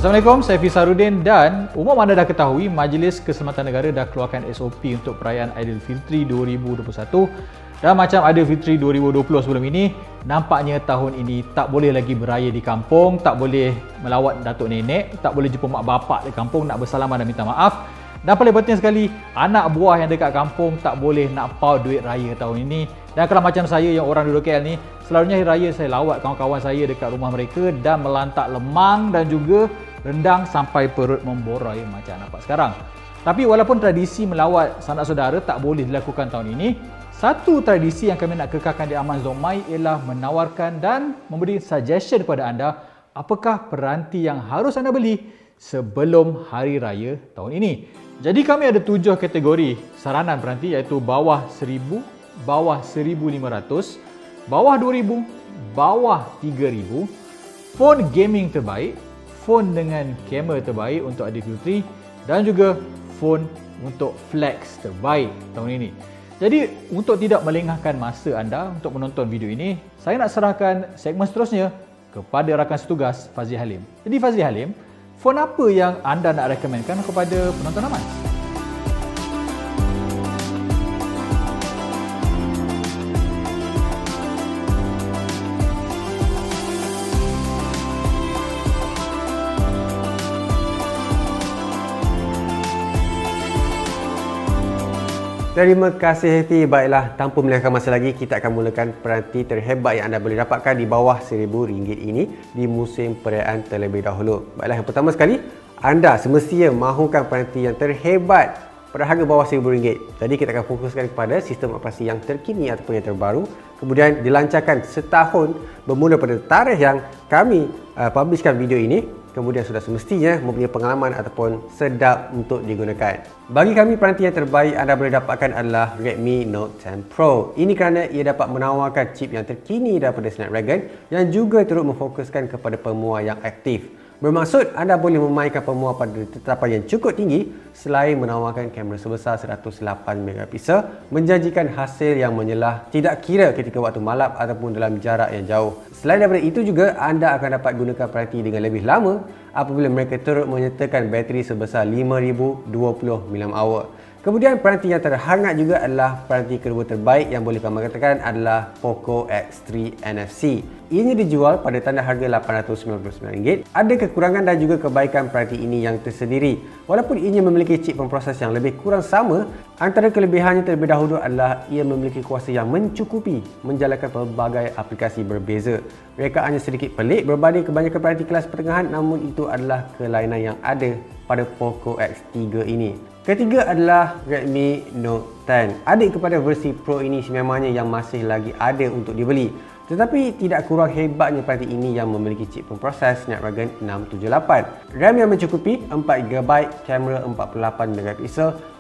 Assalamualaikum, saya Fisarudin dan umum anda dah ketahui Majlis Keselamatan Negara dah keluarkan SOP untuk perayaan Aidilfitri 2021 dan macam Aidilfitri 2020 sebelum ini, nampaknya tahun ini tak boleh lagi beraya di kampung, tak boleh melawat datuk nenek, tak boleh jumpa mak bapak di kampung nak bersalaman dan minta maaf. Dan paling penting sekali, anak buah yang dekat kampung tak boleh nak paut duit raya tahun ini. Dan kalau macam saya yang orang duduk KL ni, selalunya hari raya saya lawat kawan-kawan saya dekat rumah mereka dan melantak lemang dan juga rendang sampai perut memborai macam nampak sekarang. Tapi walaupun tradisi melawat sanak saudara tak boleh dilakukan tahun ini, satu tradisi yang kami nak kekalkan di Aman Zomai ialah menawarkan dan memberi suggestion kepada anda apakah peranti yang harus anda beli sebelum hari raya tahun ini. Jadi kami ada 7 kategori saranan peranti, iaitu bawah 1000, bawah 1500, bawah 2000, bawah 3000, phone gaming terbaik, phone dengan kamera terbaik untuk Aidilfitri dan juga phone untuk flex terbaik tahun ini. Jadi untuk tidak melengahkan masa anda untuk menonton video ini, saya nak serahkan segmen seterusnya kepada rakan setugas Fazli Halim. Jadi Fazli Halim, phone apa yang anda nak rekomenkan kepada penonton Aman? Terima kasih Happy. Baiklah, tanpa melengahkan masa lagi, kita akan mulakan peranti terhebat yang anda boleh dapatkan di bawah RM1000 ini di musim perayaan terlebih dahulu. Baiklah, yang pertama sekali, anda semestinya mahukan peranti yang terhebat pada harga bawah RM1000. Jadi kita akan fokuskan kepada sistem operasi yang terkini ataupun yang terbaru, kemudian dilancarkan setahun bermula pada tarikh yang kami publishkan video ini. Kemudian sudah semestinya mempunyai pengalaman ataupun sedap untuk digunakan. Bagi kami, peranti yang terbaik anda boleh dapatkan adalah Redmi Note 10 Pro. Ini kerana ia dapat menawarkan chip yang terkini daripada Snapdragon yang juga turut memfokuskan kepada pemua yang aktif. Bermaksud anda boleh memainkan pemua pada tetapan yang cukup tinggi selain menawarkan kamera sebesar 108MP, menjanjikan hasil yang menyelah tidak kira ketika waktu malap ataupun dalam jarak yang jauh. Selain daripada itu juga, anda akan dapat gunakan peranti dengan lebih lama apabila mereka turut menyertakan bateri sebesar 5020 mAh. Kemudian peranti yang terhangat juga adalah peranti kedua terbaik yang boleh kami katakan adalah Poco X3 NFC. Ianya dijual pada tanda harga RM899. Ada kekurangan dan juga kebaikan peranti ini yang tersendiri. Walaupun ianya memiliki chip pemproses yang lebih kurang sama, antara kelebihannya terlebih dahulu adalah ia memiliki kuasa yang mencukupi menjalankan pelbagai aplikasi berbeza. Rekaannya sedikit pelik berbanding kebanyakan peranti kelas pertengahan, namun itu adalah kelainan yang ada pada Poco X3 ini. Ketiga adalah Redmi Note 10. Adik kepada versi Pro ini sememangnya yang masih lagi ada untuk dibeli. Tetapi tidak kurang hebatnya peranti ini yang memiliki chip pemproses Snapdragon 678. RAM yang mencukupi 4GB, kamera 48MP,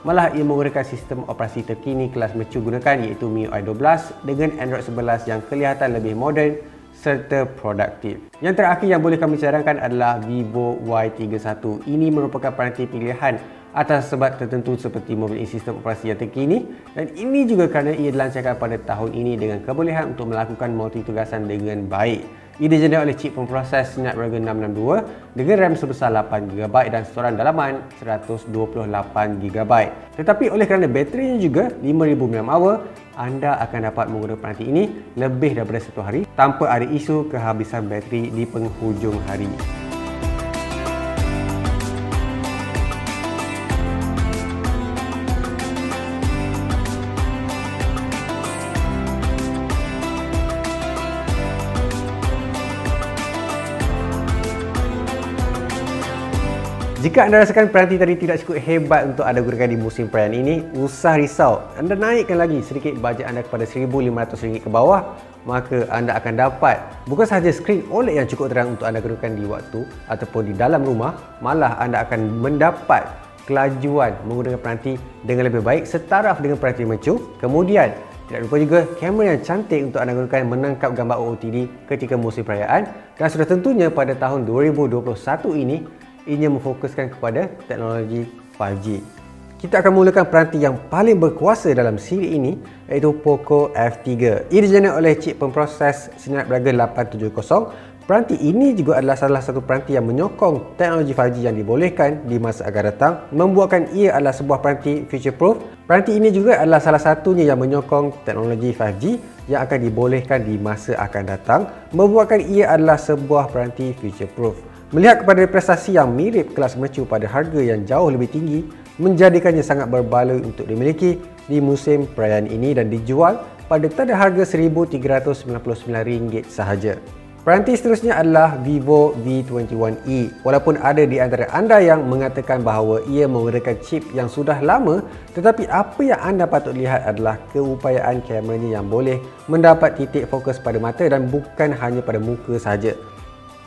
malah ia menggunakan sistem operasi terkini kelas mercu gunakan iaitu MIUI 12 dengan Android 11 yang kelihatan lebih moden serta produktif. Yang terakhir yang boleh kami cadangkan adalah Vivo Y31. Ini merupakan peranti pilihan atas sebab tertentu seperti mempunyai sistem operasi yang terkini, dan ini juga kerana ia dilancarkan pada tahun ini dengan kebolehan untuk melakukan multitugasan dengan baik. Ia dijenis oleh chip pemproses Snapdragon 662 dengan RAM sebesar 8GB dan storan dalaman 128GB. Tetapi oleh kerana baterinya juga 5000 mAh, anda akan dapat menggunakan peranti ini lebih daripada 1 hari tanpa ada isu kehabisan bateri di penghujung hari. Jika anda rasakan peranti tadi tidak cukup hebat untuk anda gunakan di musim perayaan ini, usah risau. Anda naikkan lagi sedikit bajet anda kepada RM1,500 ke bawah, maka anda akan dapat bukan sahaja skrin OLED yang cukup terang untuk anda gunakan di waktu ataupun di dalam rumah, malah anda akan mendapat kelajuan menggunakan peranti dengan lebih baik setaraf dengan peranti mercu. Kemudian tidak lupa juga kamera yang cantik untuk anda gunakan menangkap gambar OOTD ketika musim perayaan, dan sudah tentunya pada tahun 2021 ini ianya memfokuskan kepada teknologi 5G. Kita akan mulakan peranti yang paling berkuasa dalam siri ini, iaitu Poco F3. Ia dijenis oleh chip pemproses Snapdragon 870 Peranti ini juga adalah salah satu peranti yang menyokong teknologi 5G yang dibolehkan di masa akan datang, membuatkan ia adalah sebuah peranti future-proof. Peranti ini juga adalah salah satunya yang menyokong teknologi 5G yang akan dibolehkan di masa akan datang, membuatkan ia adalah sebuah peranti future-proof. Melihat kepada prestasi yang mirip kelas mercu pada harga yang jauh lebih tinggi, menjadikannya sangat berbaloi untuk dimiliki di musim perayaan ini dan dijual pada tanda harga RM1,399 sahaja. Peranti seterusnya adalah Vivo V21e. Walaupun ada di antara anda yang mengatakan bahawa ia menggunakan chip yang sudah lama, tetapi apa yang anda patut lihat adalah keupayaan kameranya yang boleh mendapat titik fokus pada mata dan bukan hanya pada muka sahaja.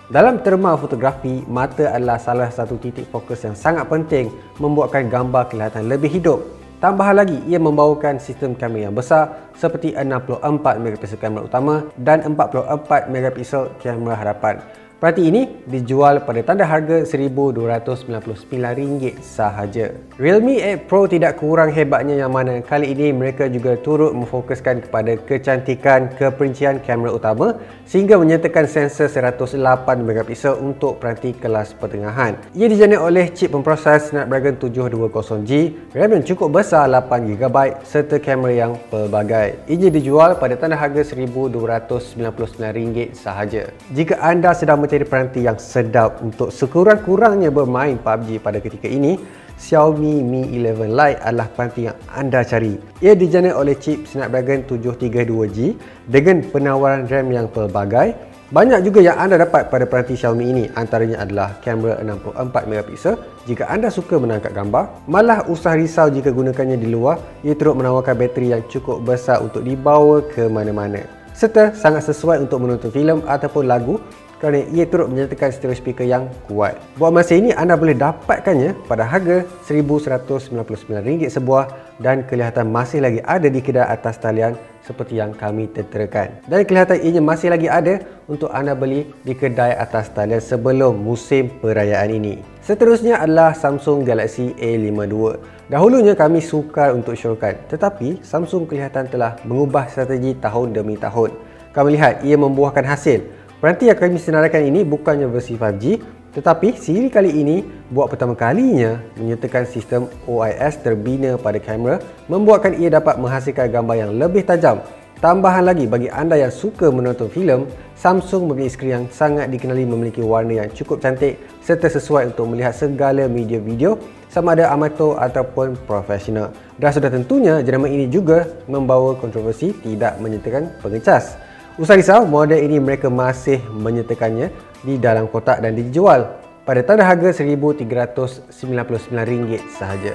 Dalam terma fotografi, mata adalah salah satu titik fokus yang sangat penting membuatkan gambar kelihatan lebih hidup. Tambahan lagi, ia membawakan sistem kamera yang besar seperti 64MP kamera utama dan 44MP kamera hadapan. Peranti ini dijual pada tanda harga RM1,299 sahaja. Realme 8 Pro tidak kurang hebatnya yang mana kali ini mereka juga turut memfokuskan kepada kecantikan keperincian kamera utama sehingga menyertakan sensor 108MP untuk peranti kelas pertengahan. Ia dijana oleh chip pemproses Snapdragon 720G, RAM yang cukup besar 8GB serta kamera yang pelbagai. Ia dijual pada tanda harga RM1,299 sahaja. Jika anda sedang mencari peranti yang sedap untuk sekurang-kurangnya bermain PUBG pada ketika ini, Xiaomi Mi 11 Lite adalah peranti yang anda cari. Ia dijana oleh chip Snapdragon 732G dengan penawaran RAM yang pelbagai. Banyak juga yang anda dapat pada peranti Xiaomi ini, antaranya adalah kamera 64MP jika anda suka menangkap gambar. Malah usah risau jika gunakannya di luar, ia turut menawarkan bateri yang cukup besar untuk dibawa ke mana-mana. Serta sangat sesuai untuk menonton filem ataupun lagu kerana ia turut menyertakan stereo speaker yang kuat. Buat masa ini anda boleh dapatkannya pada harga RM1,199 sebuah dan kelihatan masih lagi ada di kedai atas talian seperti yang kami tenterakan. Dan kelihatan ianya masih lagi ada untuk anda beli di kedai atas talian sebelum musim perayaan ini. Seterusnya adalah Samsung Galaxy A52. Dahulunya kami sukar untuk syorkan, tetapi Samsung kelihatan telah mengubah strategi tahun demi tahun. Kami lihat ia membuahkan hasil. Peranti yang kami senaraikan ini bukannya versi 5G, tetapi siri kali ini buat pertama kalinya menyertakan sistem OIS terbina pada kamera, membuatkan ia dapat menghasilkan gambar yang lebih tajam. Tambahan lagi, bagi anda yang suka menonton filem, Samsung mempunyai skrin yang sangat dikenali memiliki warna yang cukup cantik serta sesuai untuk melihat segala media video sama ada amatur ataupun profesional. Dan sudah tentunya jenama ini juga membawa kontroversi tidak menyertakan pengecas. Usah risau, model ini mereka masih menyertakannya di dalam kotak dan dijual pada tanda harga RM1,399 sahaja.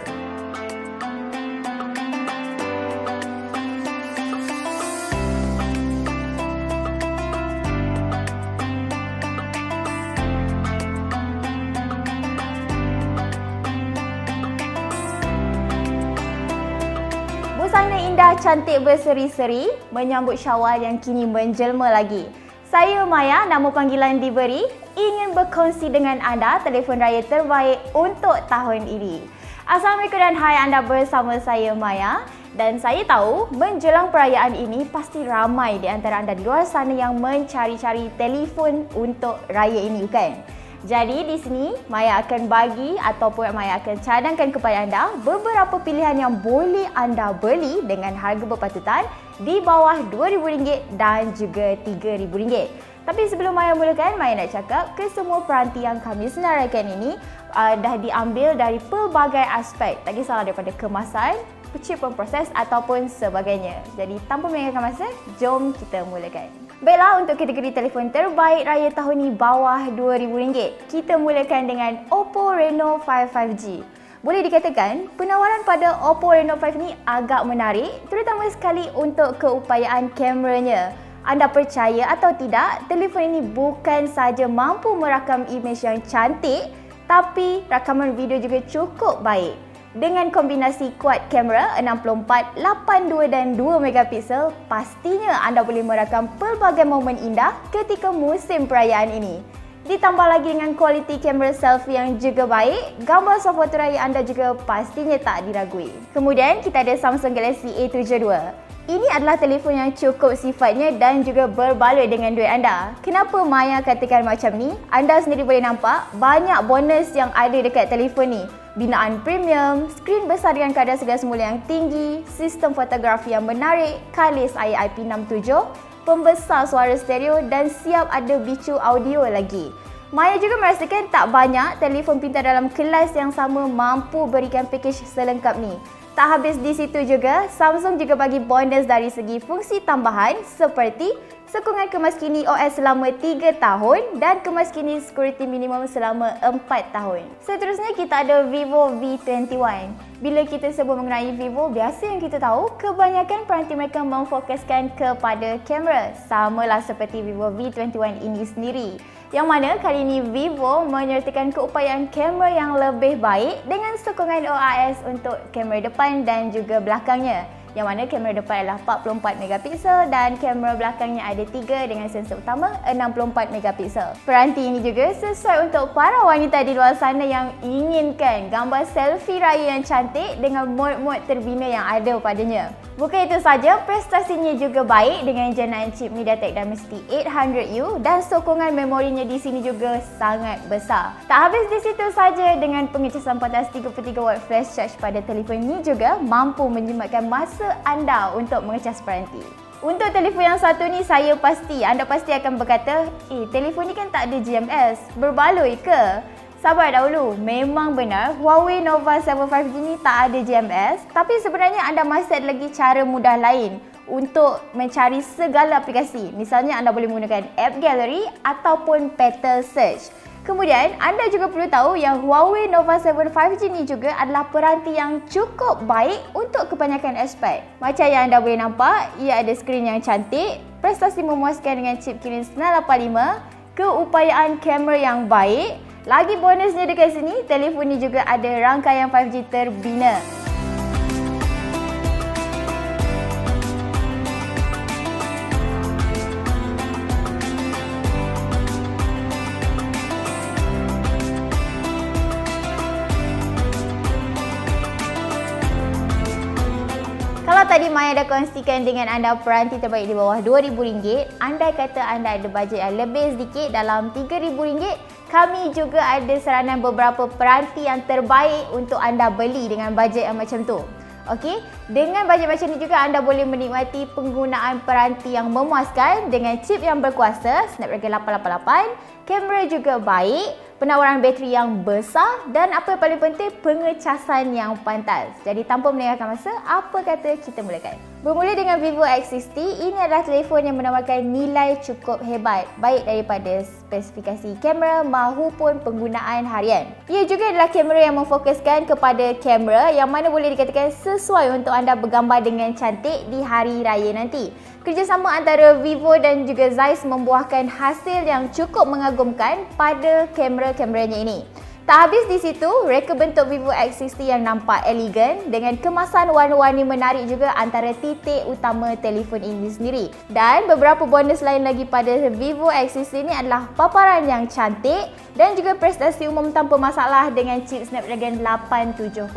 Busana indah cantik berseri-seri menyambut Syawal yang kini menjelma lagi. Saya Maya, nama panggilan diberi, ingin berkongsi dengan anda telefon raya terbaik untuk tahun ini. Assalamualaikum dan hai, anda bersama saya Maya. Dan saya tahu menjelang perayaan ini pasti ramai di antara anda di luar sana yang mencari-cari telefon untuk raya ini, kan? Jadi di sini Maya akan bagi ataupun Maya akan cadangkan kepada anda beberapa pilihan yang boleh anda beli dengan harga berpatutan di bawah RM2,000 dan juga RM3,000. Tapi sebelum Maya mulakan, Maya nak cakap kesemua peranti yang kami senaraikan ini dah diambil dari pelbagai aspek. Tak kisahlah daripada kemasan, chip pemproses ataupun sebagainya. Jadi tanpa melengahkan masa, jom kita mulakan. Baiklah, untuk kategori telefon terbaik raya tahun ini bawah RM2,000, kita mulakan dengan Oppo Reno 5 5G. Boleh dikatakan, penawaran pada Oppo Reno 5 ni agak menarik, terutama sekali untuk keupayaan kameranya. Anda percaya atau tidak, telefon ini bukan sahaja mampu merakam imej yang cantik, tapi rakaman video juga cukup baik. Dengan kombinasi kuat kamera 64, 82 dan 2MP, pastinya anda boleh merakam pelbagai momen indah ketika musim perayaan ini. Ditambah lagi dengan kualiti kamera selfie yang juga baik, gambar soft foto raya anda juga pastinya tak diragui. Kemudian kita ada Samsung Galaxy A72. Ini adalah telefon yang cukup sifatnya dan juga berbaloi dengan duit anda. Kenapa Maya katakan macam ni? Anda sendiri boleh nampak banyak bonus yang ada dekat telefon ni. Binaan premium, skrin besar dengan kadar segar semula yang tinggi, sistem fotografi yang menarik, kalis air IP67, pembesar suara stereo dan siap ada bicu audio lagi. Maya juga merasakan tak banyak telefon pintar dalam kelas yang sama mampu berikan pakej selengkap ni. Tak habis di situ juga, Samsung juga bagi bonus dari segi fungsi tambahan seperti sokongan kemaskini OS selama 3 tahun dan kemaskini security minimum selama 4 tahun. Seterusnya kita ada Vivo V21. Bila kita sebut mengenai Vivo, biasa yang kita tahu kebanyakan peranti mereka memfokuskan kepada kamera. Samalah seperti Vivo V21 ini sendiri. Yang mana kali ini Vivo menyertakan keupayaan kamera yang lebih baik dengan sokongan OIS untuk kamera depan dan juga belakangnya. Yang mana kamera depan adalah 44 megapiksel dan kamera belakangnya ada 3 dengan sensor utama 64 megapiksel. Peranti ini juga sesuai untuk para wanita di luar sana yang inginkan gambar selfie raya yang cantik dengan mod-mod terbina yang ada padanya. Bukan itu saja, prestasinya juga baik dengan jenayaan chip MediaTek Dimensity 800U dan sokongan memorinya di sini juga sangat besar. Tak habis di situ saja, dengan pengecasan pantas 33W flash charge pada telefon ini juga mampu menjimatkan masa anda untuk mengecas peranti. Untuk telefon yang satu ni anda pasti akan berkata, telefon ni kan tak ada GMS, berbaloi ke? Sabar dahulu, memang benar Huawei Nova 7 5G ni tak ada GMS, tapi sebenarnya anda masih ada lagi cara mudah lain untuk mencari segala aplikasi. Misalnya anda boleh menggunakan App Gallery ataupun Petal Search. Kemudian anda juga perlu tahu yang Huawei Nova 7 5G ni juga adalah peranti yang cukup baik untuk kebanyakan aspek. Macam yang anda boleh nampak, ia ada skrin yang cantik, prestasi memuaskan dengan chip Kirin 985, keupayaan kamera yang baik. Lagi bonusnya dekat sini, telefon ni juga ada rangkaian 5G terbina. Kalau tadi Maya dah kongsikan dengan anda peranti terbaik di bawah RM2,000, andai kata anda ada bajet yang lebih sedikit dalam RM3,000, kami juga ada saranan beberapa peranti yang terbaik untuk anda beli dengan bajet yang macam tu. Okey, dengan bajet macam ni juga anda boleh menikmati penggunaan peranti yang memuaskan dengan chip yang berkuasa Snapdragon 888, kamera juga baik, penawaran bateri yang besar dan apa yang paling penting, pengecasan yang pantas. Jadi tanpa melengahkan masa, apa kata kita mulakan? Bermula dengan Vivo X60, ini adalah telefon yang menawarkan nilai cukup hebat, baik daripada spesifikasi kamera mahupun penggunaan harian. Ia juga adalah kamera yang memfokuskan kepada kamera yang mana boleh dikatakan sesuai untuk anda bergambar dengan cantik di hari raya nanti. Kerjasama antara Vivo dan juga Zeiss membuahkan hasil yang cukup mengagumkan pada kamera-kameranya ini. Tak habis di situ, reka bentuk Vivo X60 yang nampak elegan dengan kemasan warna-warni menarik juga antara titik utama telefon ini sendiri. Dan beberapa bonus lain lagi pada Vivo X60 ini adalah paparan yang cantik dan juga prestasi umum tanpa masalah dengan chip Snapdragon 870.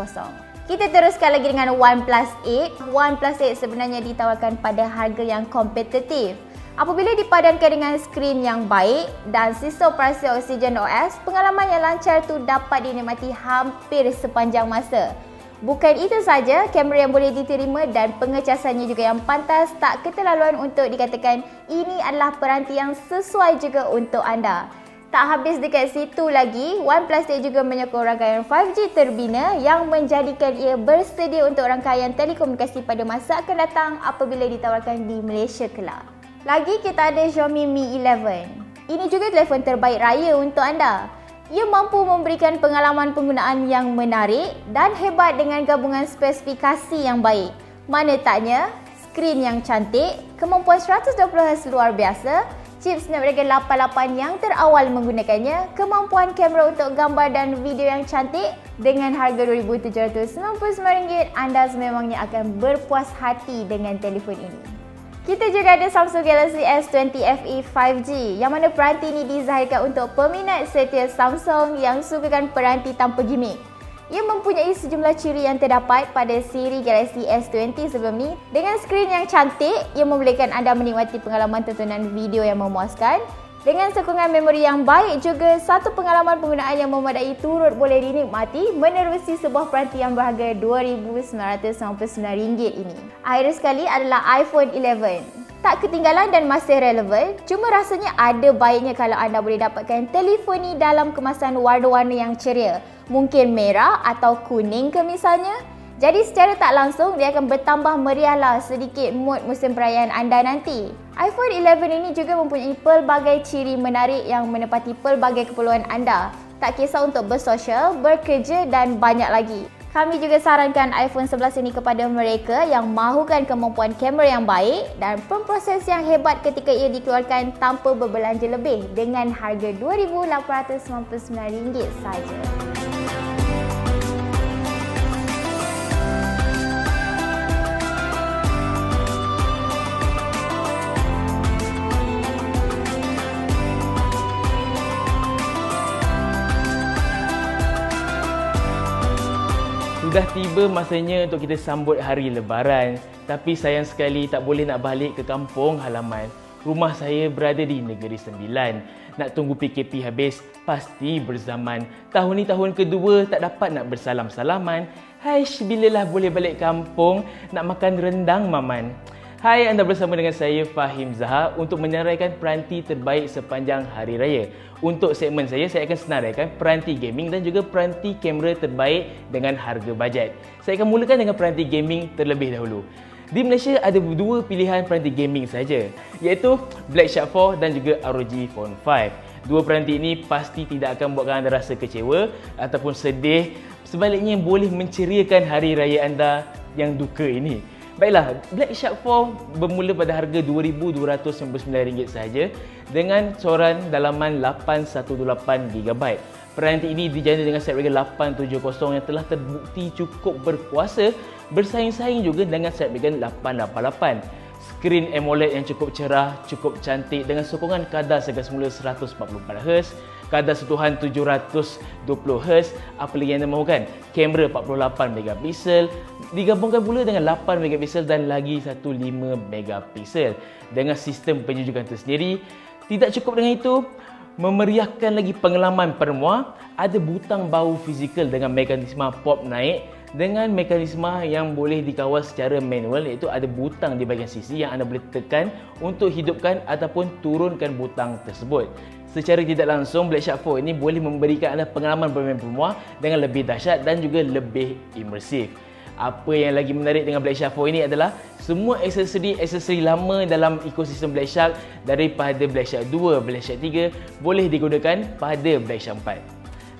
Kita teruskan lagi dengan OnePlus 8. OnePlus 8 sebenarnya ditawarkan pada harga yang kompetitif. Apabila dipadankan dengan skrin yang baik dan sistem operasi Oxygen OS, pengalaman yang lancar tu dapat dinikmati hampir sepanjang masa. Bukan itu saja, kamera yang boleh diterima dan pengecasannya juga yang pantas, tak keterlaluan untuk dikatakan ini adalah peranti yang sesuai juga untuk anda. Tak habis dekat situ lagi, OnePlus 8 juga menyokong rangkaian 5G terbina yang menjadikan ia bersedia untuk rangkaian telekomunikasi pada masa akan datang apabila ditawarkan di Malaysia kelak. Lagi kita ada Xiaomi Mi 11. Ini juga telefon terbaik raya untuk anda. Ia mampu memberikan pengalaman penggunaan yang menarik dan hebat dengan gabungan spesifikasi yang baik. Mana taknya, skrin yang cantik, kemampuan 120Hz luar biasa, chip Snapdragon 88 yang terawal menggunakannya, kemampuan kamera untuk gambar dan video yang cantik. Dengan harga RM2,799, anda sememangnya akan berpuas hati dengan telefon ini. Kita juga ada Samsung Galaxy S20 FE 5G yang mana peranti ini dizahirkan untuk peminat setia Samsung yang sukakan peranti tanpa gimmick. Ia mempunyai sejumlah ciri yang terdapat pada siri Galaxy S20 sebelum ni. Dengan skrin yang cantik, ia membolehkan anda menikmati pengalaman tontonan video yang memuaskan. Dengan sokongan memori yang baik juga, satu pengalaman penggunaan yang memadai turut boleh dinikmati menerusi sebuah peranti yang berharga RM2,999 ini. Akhir sekali adalah iPhone 11. Tak ketinggalan dan masih relevan, cuma rasanya ada baiknya kalau anda boleh dapatkan telefon ni dalam kemasan warna-warna yang ceria. Mungkin merah atau kuning ke misalnya. Jadi secara tak langsung dia akan bertambah meriahlah sedikit mood musim perayaan anda nanti. iPhone 11 ini juga mempunyai pelbagai ciri menarik yang menepati pelbagai keperluan anda. Tak kisah untuk bersosial, bekerja dan banyak lagi. Kami juga sarankan iPhone 11 ini kepada mereka yang mahukan kemampuan kamera yang baik dan pemproses yang hebat ketika ia dikeluarkan tanpa berbelanja lebih dengan harga RM2,899 saja. Sudah tiba masanya untuk kita sambut hari Lebaran. Tapi sayang sekali tak boleh nak balik ke kampung halaman. Rumah saya berada di Negeri Sembilan. Nak tunggu PKP habis, pasti berzaman. Tahun ni tahun kedua tak dapat nak bersalam-salaman. Haish, bilalah boleh balik kampung nak makan rendang maman. Hai, anda bersama dengan saya Fahim Zaha untuk menyenaraikan peranti terbaik sepanjang Hari Raya. Untuk segmen saya akan senaraikan peranti gaming dan juga peranti kamera terbaik dengan harga bajet. Saya akan mulakan dengan peranti gaming terlebih dahulu. Di Malaysia ada dua pilihan peranti gaming saja, iaitu Black Shark 4 dan juga ROG Phone 5. Dua peranti ini pasti tidak akan buatkan anda rasa kecewa ataupun sedih, sebaliknya boleh menceriakan hari raya anda yang duka ini. Baiklah, Black Shark 4 bermula pada harga RM2,299 sahaja dengan coran dalaman 818GB. Peranti ini dijana dengan Snapdragon 870 yang telah terbukti cukup berkuasa, bersaing-saing juga dengan Snapdragon 888. Skrin AMOLED yang cukup cerah, cukup cantik dengan sokongan kadar segar semula 144Hz, kadar sentuhan 720Hz, apa lagi yang anda mahukan? Kamera 48MP, digabungkan pula dengan 8MP dan lagi satu 5MP. Dengan sistem penjujukan tersendiri, tidak cukup dengan itu, memeriahkan lagi pengalaman permuah, ada butang bau fizikal dengan mekanisme pop naik, dengan mekanisme yang boleh dikawal secara manual, iaitu ada butang di bahagian sisi yang anda boleh tekan untuk hidupkan ataupun turunkan butang tersebut. Secara tidak langsung, Black Shark 4 ini boleh memberikan anda pengalaman bermain permuah dengan lebih dahsyat dan juga lebih imersif. Apa yang lagi menarik dengan Black Shark 4 ini adalah semua aksesori lama dalam ekosistem Black Shark daripada Black Shark 2, Black Shark 3 boleh digunakan pada Black Shark 4.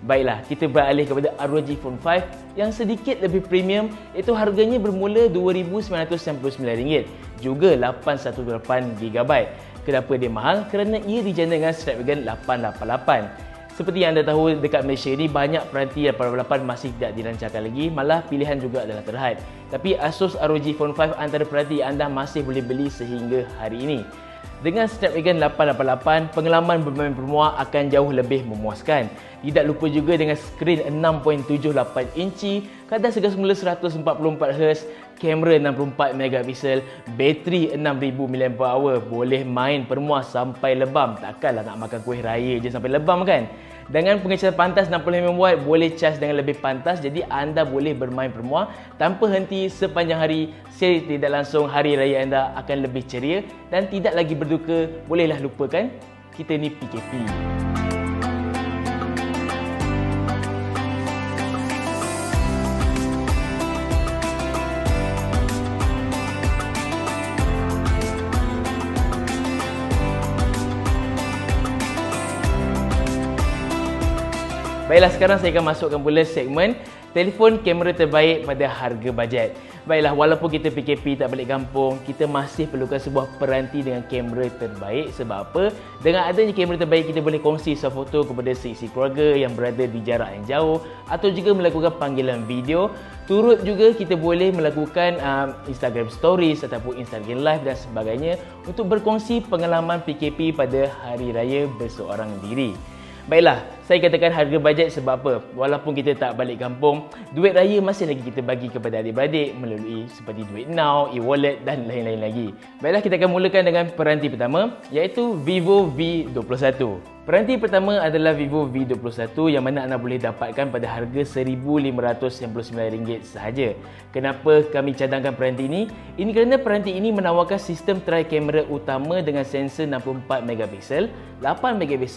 Baiklah, kita beralih kepada ROG Phone 5 yang sedikit lebih premium, iaitu harganya bermula RM2,999, juga 818GB. Kenapa dia mahal? Kerana ia dijana dengan Snapdragon 888. Seperti yang anda tahu, dekat Malaysia ni banyak peranti 888 masih tidak dilancarkan lagi, malah pilihan juga adalah terhad. Tapi Asus ROG Phone 5 antara peranti anda masih boleh beli sehingga hari ini. Dengan Snapdragon 888, pengalaman bermain permuah akan jauh lebih memuaskan. Tidak lupa juga dengan skrin 6.78 inci, kadar segar semula 144Hz, kamera 64MP, bateri 6000mAh, boleh main permuah sampai lebam. Takkanlah nak makan kuih raya je sampai lebam kan? Dengan pengecasan pantas 65W, boleh cas dengan lebih pantas, jadi anda boleh bermain permuah tanpa henti sepanjang hari. Secara tidak langsung, hari raya anda akan lebih ceria dan tidak lagi berduka. Bolehlah lupakan, kita ni PKP. Baiklah, sekarang saya akan masukkan pula segmen telefon kamera terbaik pada harga bajet. Baiklah, walaupun kita PKP tak balik kampung, kita masih perlukan sebuah peranti dengan kamera terbaik. Sebab apa? Dengan adanya kamera terbaik, kita boleh kongsi swafoto kepada seisi keluarga yang berada di jarak yang jauh, atau juga melakukan panggilan video. Turut juga kita boleh melakukan Instagram Stories ataupun Instagram Live dan sebagainya untuk berkongsi pengalaman PKP pada hari raya berseorang diri. Baiklah, saya katakan harga bajet sebab apa? Walaupun kita tak balik kampung, duit raya masih lagi kita bagi kepada adik-beradik melalui seperti duit now, e-wallet dan lain-lain lagi. Baiklah, kita akan mulakan dengan peranti pertama, iaitu Vivo V21. Peranti pertama adalah Vivo V21 yang mana anda boleh dapatkan pada harga RM1,599 sahaja. Kenapa kami cadangkan peranti ini? Ini kerana peranti ini menawarkan sistem tri-kamera utama dengan sensor 64MP, 8MP,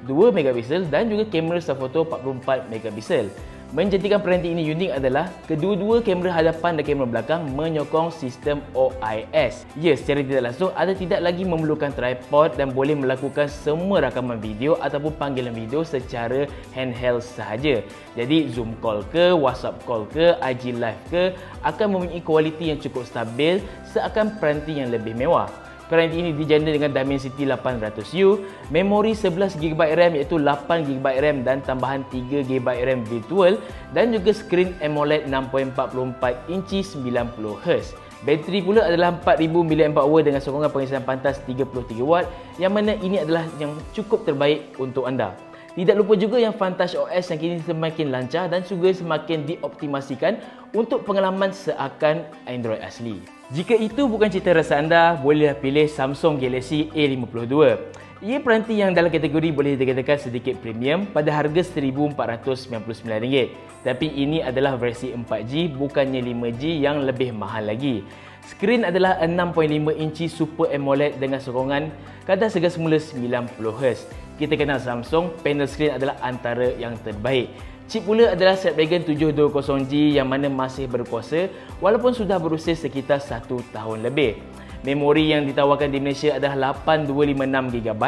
2MP dan juga kamera swafoto 44MP. Menjadikan peranti ini unik adalah kedua-dua kamera hadapan dan kamera belakang menyokong sistem OIS. Ya, secara tidak langsung anda tidak lagi memerlukan tripod dan boleh melakukan semua rakaman video ataupun panggilan video secara handheld sahaja. Jadi zoom call ke, WhatsApp call ke, IG live ke akan mempunyai kualiti yang cukup stabil seakan peranti yang lebih mewah. Peranti ini dijana dengan Dimensity 800U, memori 11GB RAM iaitu 8GB RAM dan tambahan 3GB RAM virtual dan juga skrin AMOLED 6.44 inci 90Hz. Bateri pula adalah 4000 mAh dengan sokongan pengisian pantas 33W yang mana ini adalah yang cukup terbaik untuk anda. Tidak lupa juga yang Vantage OS yang kini semakin lancar dan juga semakin dioptimasikan untuk pengalaman seakan Android asli. Jika itu bukan cita rasa anda, bolehlah pilih Samsung Galaxy A52. Ia peranti yang dalam kategori boleh dikatakan sedikit premium pada harga RM1,499. Tapi ini adalah versi 4G bukannya 5G yang lebih mahal lagi. Skrin adalah 6.5 inci Super AMOLED dengan sokongan kadar segar semula 90Hz. Kita kenal Samsung, panel skrin adalah antara yang terbaik. Chip pula adalah Snapdragon 720G yang mana masih berkuasa walaupun sudah berusia sekitar 1 tahun lebih. Memori yang ditawarkan di Malaysia adalah 8256GB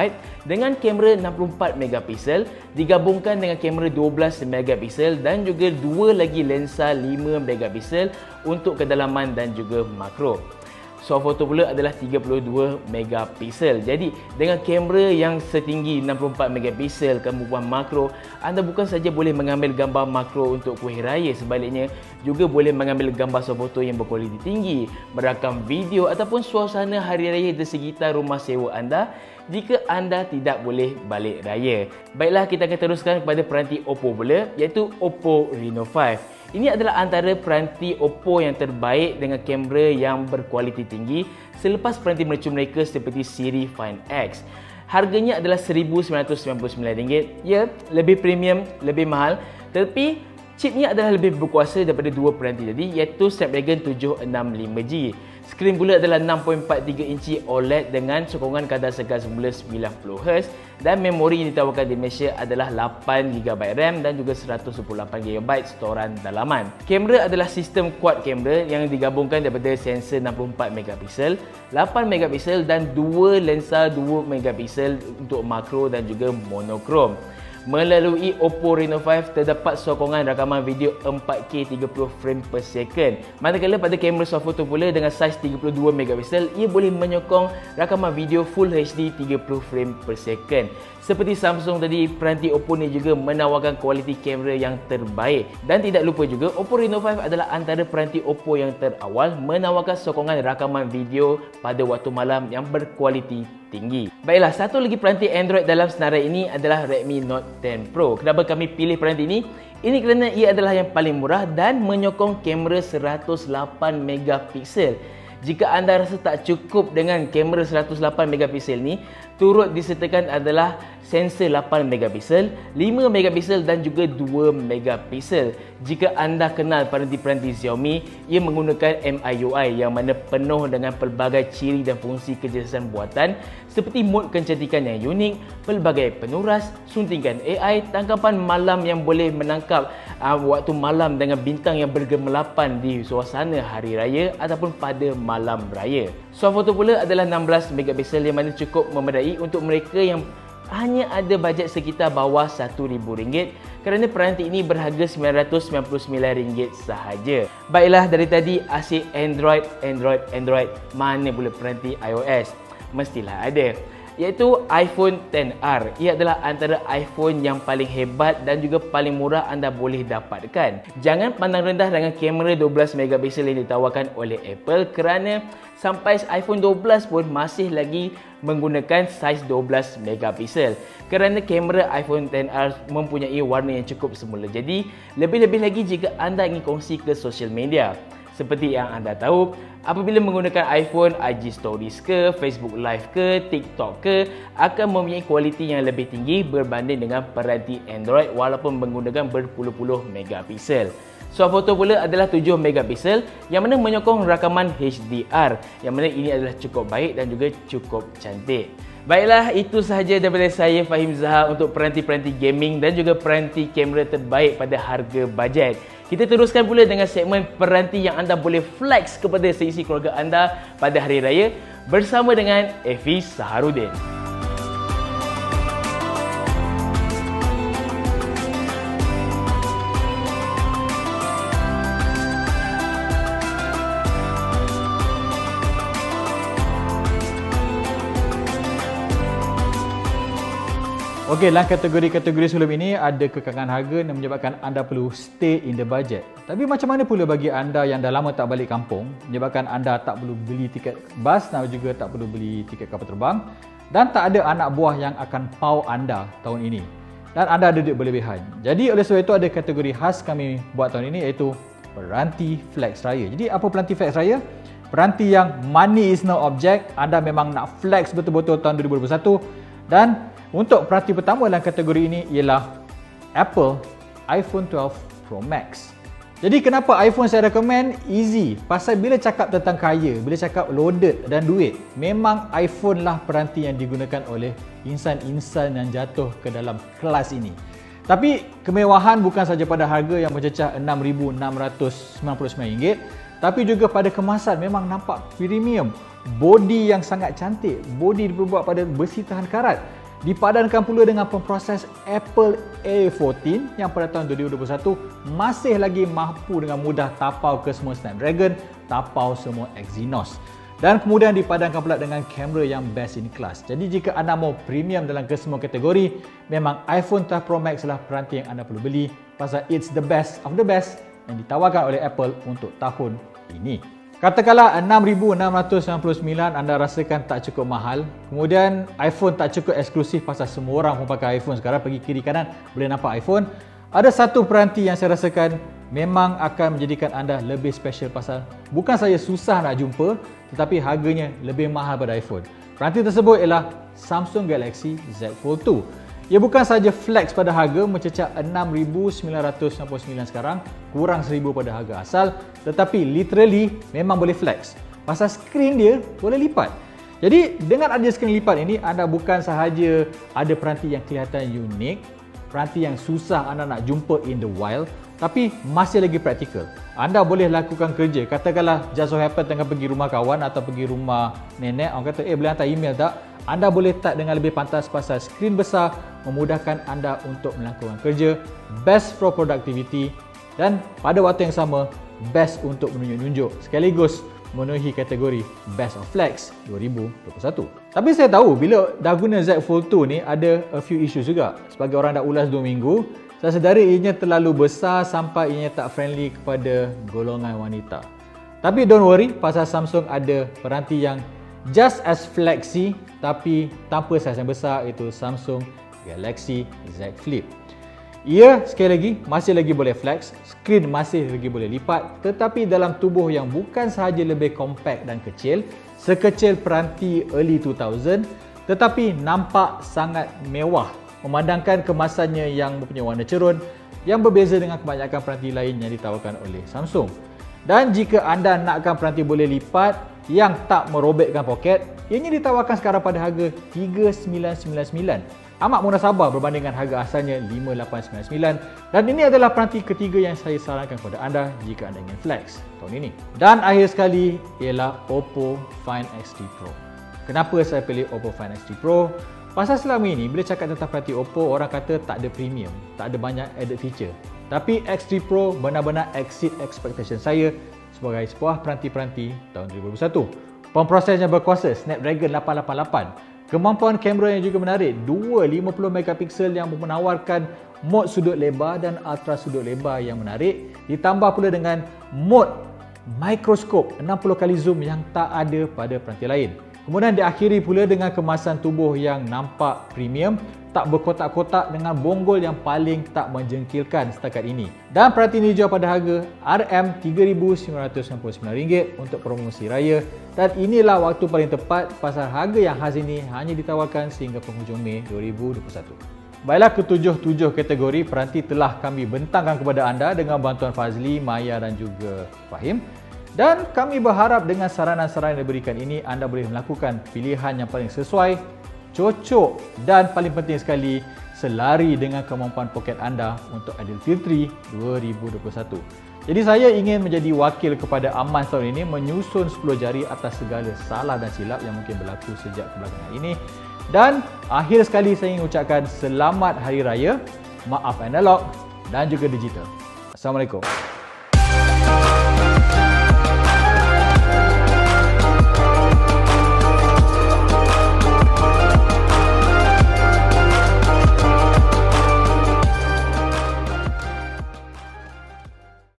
dengan kamera 64MP digabungkan dengan kamera 12MP dan juga dua lagi lensa 5MP untuk kedalaman dan juga makro. Swafoto pula adalah 32MP. Jadi dengan kamera yang setinggi 64MP kemudian makro, anda bukan saja boleh mengambil gambar makro untuk kuih raya, sebaliknya juga boleh mengambil gambar swafoto yang berkualiti tinggi, merakam video ataupun suasana hari raya di sekitar rumah sewa anda jika anda tidak boleh balik raya. Baiklah, kita akan teruskan kepada peranti Oppo pula, iaitu Oppo Reno 5. Ini adalah antara peranti Oppo yang terbaik dengan kamera yang berkualiti tinggi selepas peranti mercu mereka seperti Siri Find X. Harganya adalah RM1,999. Ya, lebih premium, lebih mahal, tapi chipnya adalah lebih berkuasa daripada dua peranti tadi, iaitu Snapdragon 765G. Skrin pula adalah 6.43 inci OLED dengan sokongan kadar segar semula 90Hz dan memori yang ditawarkan di Malaysia adalah 8GB RAM dan juga 128GB storan dalaman. Kamera adalah sistem quad kamera yang digabungkan daripada sensor 64MP, 8MP dan dua lensa 2MP untuk makro dan juga monokrom. Melalui Oppo Reno 5 terdapat sokongan rakaman video 4K 30 frame per second. Manakala pada kamera swafoto pula dengan saiz 32MP, ia boleh menyokong rakaman video Full HD 30 frame per second. Seperti Samsung tadi, peranti Oppo ni juga menawarkan kualiti kamera yang terbaik. Dan tidak lupa juga, Oppo Reno 5 adalah antara peranti Oppo yang terawal menawarkan sokongan rakaman video pada waktu malam yang berkualiti tinggi. Baiklah, satu lagi peranti Android dalam senarai ini adalah Redmi Note 10 Pro. Kenapa kami pilih peranti ini? Ini kerana ia adalah yang paling murah dan menyokong kamera 108MP. Jika anda rasa tak cukup dengan kamera 108MP ni, turut disertakan adalah sensor 8MP, 5MP dan juga 2MP. Jika anda kenal peranti-peranti Xiaomi, ia menggunakan MIUI yang mana penuh dengan pelbagai ciri dan fungsi kecerdasan buatan seperti mod kecantikan yang unik, pelbagai penuras, suntikan AI, tangkapan malam yang boleh menangkap waktu malam dengan bintang yang bergemelapan di suasana hari raya ataupun pada malam raya. Swafoto pula adalah 16MP yang mana cukup memadai untuk mereka yang hanya ada bajet sekitar bawah RM1,000 kerana peranti ini berharga RM999 sahaja. Baiklah, dari tadi asyik Android, mana pula peranti iOS? Mestilah ada. iaitu iPhone XR. Ia adalah antara iPhone yang paling hebat dan juga paling murah anda boleh dapatkan. Jangan pandang rendah dengan kamera 12 megapiksel yang ditawarkan oleh Apple, kerana sampai iPhone 12 pun masih lagi menggunakan saiz 12 megapiksel. Kerana kamera iPhone XR mempunyai warna yang cukup semula. Jadi, lebih-lebih lagi jika anda ingin kongsi ke social media. Seperti yang anda tahu, apabila menggunakan iPhone, IG Stories ke, Facebook Live ke, TikTok ke, akan mempunyai kualiti yang lebih tinggi berbanding dengan peranti Android walaupun menggunakan berpuluh-puluh megapiksel. Swafoto pula adalah 7 megapiksel yang mana menyokong rakaman HDR, yang mana ini adalah cukup baik dan juga cukup cantik. Baiklah, itu sahaja daripada saya, Fahim Zahar, untuk peranti-peranti gaming dan juga peranti kamera terbaik pada harga bajet. Kita teruskan pula dengan segmen peranti yang anda boleh flex kepada seisi keluarga anda pada hari raya bersama dengan Efi Saharudin. Okey, dalam kategori-kategori sebelum ini ada kekangan harga yang menyebabkan anda perlu stay in the budget. Tapi macam mana pula bagi anda yang dah lama tak balik kampung, menyebabkan anda tak perlu beli tiket bas dan juga tak perlu beli tiket kapal terbang dan tak ada anak buah yang akan pau anda tahun ini dan anda ada duit berlebihan. Jadi oleh sebab itu ada kategori khas kami buat tahun ini, iaitu peranti flex raya. Jadi apa peranti flex raya? Peranti yang money is no object, anda memang nak flex betul-betul tahun 2021. Dan untuk peranti pertama dalam kategori ini ialah Apple iPhone 12 Pro Max. Jadi kenapa iPhone saya recommend? Easy. Pasal bila cakap tentang kaya, bila cakap loaded dan duit, memang iPhone lah peranti yang digunakan oleh insan-insan yang jatuh ke dalam kelas ini. Tapi kemewahan bukan saja pada harga yang mencecah RM6,999, tapi juga pada kemasan memang nampak premium. Body yang sangat cantik, body diperbuat pada besi tahan karat. Dipadankan pula dengan pemproses Apple A14 yang pada tahun 2021 masih lagi mampu dengan mudah tapau ke semua Snapdragon, tapau semua Exynos. Dan kemudian dipadankan pula dengan kamera yang best in class. Jadi jika anda mau premium dalam kesemua kategori, memang iPhone 12 Pro Max adalah peranti yang anda perlu beli pasal it's the best of the best yang ditawarkan oleh Apple untuk tahun ini. Katakanlah RM6,699 anda rasakan tak cukup mahal. Kemudian iPhone tak cukup eksklusif pasal semua orang pun pakai iPhone sekarang, pergi kiri kanan boleh nampak iPhone. Ada satu peranti yang saya rasakan memang akan menjadikan anda lebih special pasal bukan saja susah nak jumpa tetapi harganya lebih mahal pada iPhone. Peranti tersebut ialah Samsung Galaxy Z Fold 2. Ia bukan saja flex pada harga mencecah RM6,999 sekarang, kurang RM1,000 pada harga asal, tetapi literally memang boleh flex. Pasal skrin dia boleh lipat. Jadi dengan ada skrin lipat ini, anda bukan sahaja ada peranti yang kelihatan unik, peranti yang susah anda nak jumpa in the wild, tapi masih lagi praktikal. Anda boleh lakukan kerja. Katakanlah just so happen tengah pergi rumah kawan atau pergi rumah nenek, orang kata, boleh hantar email tak? Anda boleh type dengan lebih pantas pasal skrin besar memudahkan anda untuk melakukan kerja, best for productivity dan pada waktu yang sama best untuk menunjuk-nunjuk, sekaligus memenuhi kategori Best of Flex 2021. Tapi saya tahu bila dah guna Z Fold 2 ni ada a few issues juga. Sebagai orang dah ulas 2 minggu, saya sedari ianya terlalu besar sampai ianya tak friendly kepada golongan wanita. Tapi don't worry, pasal Samsung ada peranti yang just as flexy tapi tanpa saiz yang besar, iaitu Samsung Galaxy Z Flip. Ia sekali lagi masih lagi boleh flex, skrin masih lagi boleh lipat, tetapi dalam tubuh yang bukan sahaja lebih compact dan kecil, sekecil peranti early 2000, tetapi nampak sangat mewah memandangkan kemasannya yang mempunyai warna cerun yang berbeza dengan kebanyakan peranti lain yang ditawarkan oleh Samsung. Dan jika anda nakkan peranti boleh lipat yang tak merobekkan poket, ianya ditawarkan sekarang pada harga RM3,999. Amat munasabah berbanding dengan harga asalnya RM5,899. Dan ini adalah peranti ketiga yang saya sarankan kepada anda jika anda ingin flex tahun ini. Dan akhir sekali ialah Oppo Find X3 Pro. Kenapa saya pilih Oppo Find X3 Pro? Pasal selama ini bila cakap tentang peranti Oppo, orang kata tak ada premium, tak ada banyak added feature. Tapi X3 Pro benar-benar exceed expectation saya sebagai sebuah peranti-peranti tahun 2021. Pemprosesnya berkuasa Snapdragon 888. Kemampuan kamera yang juga menarik, dua 50 megapiksel yang menawarkan mod sudut lebar dan ultra sudut lebar yang menarik, ditambah pula dengan mod mikroskop 60 kali zoom yang tak ada pada peranti lain. Kemudian diakhiri pula dengan kemasan tubuh yang nampak premium, tak berkotak-kotak dengan bonggol yang paling tak menjengkilkan setakat ini. Dan peranti ini dijual pada harga RM3,999 untuk promosi raya, dan inilah waktu paling tepat pasal harga yang khas ini hanya ditawarkan sehingga penghujung Mei 2021. Baiklah, ketujuh kategori peranti telah kami bentangkan kepada anda dengan bantuan Fazli, Maya dan juga Fahim. Dan kami berharap dengan saranan-saranan yang diberikan ini anda boleh melakukan pilihan yang paling sesuai, cocok dan paling penting sekali selari dengan kemampuan poket anda untuk Aidilfitri 2021. Jadi saya ingin menjadi wakil kepada Aman tahun ini menyusun 10 jari atas segala salah dan silap yang mungkin berlaku sejak kebelakangan ini. Dan akhir sekali saya ingin ucapkan selamat Hari Raya, maaf analog dan juga digital. Assalamualaikum.